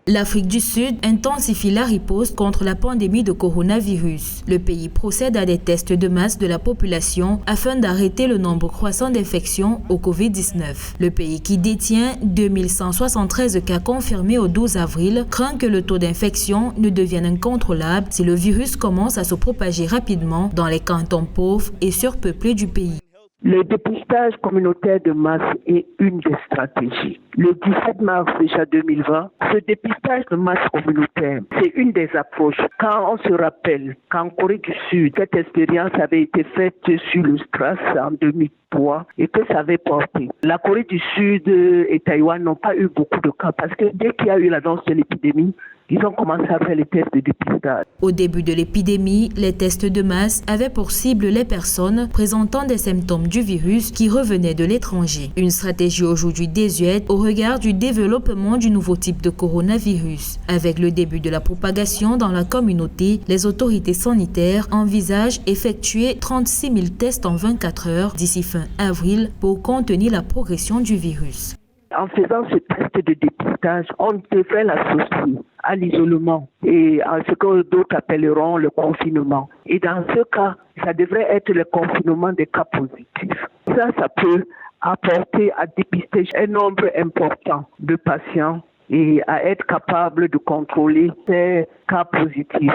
L'Afrique du Sud intensifie la riposte contre la pandémie de coronavirus. Le pays procède à des tests de masse de la population afin d'arrêter le nombre croissant d'infections au Covid-19. Le pays qui détient 2173 cas confirmés au 12 avril craint que le taux d'infection ne devienne incontrôlable si le virus commence à se propager rapidement dans les cantons pauvres et surpeuplés du pays. Le dépistage communautaire de masse est une des stratégies. Le 17 mars déjà 2020, ce dépistage de masse communautaire, c'est une des approches. Quand on se rappelle qu'en Corée du Sud, cette expérience avait été faite sur le SRAS en 2003 et que ça avait porté. La Corée du Sud et Taïwan n'ont pas eu beaucoup de cas parce que dès qu'il y a eu l'annonce de l'épidémie, ils ont commencé à faire les tests de dépistage. Au début de l'épidémie, les tests de masse avaient pour cible les personnes présentant des symptômes du virus qui revenaient de l'étranger. Une stratégie aujourd'hui désuète au regard du développement du nouveau type de coronavirus. Avec le début de la propagation dans la communauté, les autorités sanitaires envisagent effectuer 36 000 tests en 24 heures d'ici fin avril pour contenir la progression du virus. En faisant ce test de dépistage, on devrait l'associer à l'isolement et à ce que d'autres appelleront le confinement. Et dans ce cas, ça devrait être le confinement des cas positifs. Ça peut apporter à dépister un nombre important de patients et à être capable de contrôler ces cas positifs.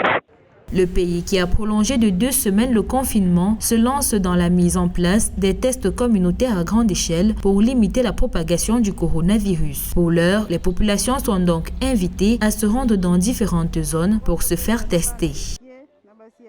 Le pays qui a prolongé de 2 semaines le confinement se lance dans la mise en place des tests communautaires à grande échelle pour limiter la propagation du coronavirus. Pour l'heure, les populations sont donc invitées à se rendre dans différentes zones pour se faire tester.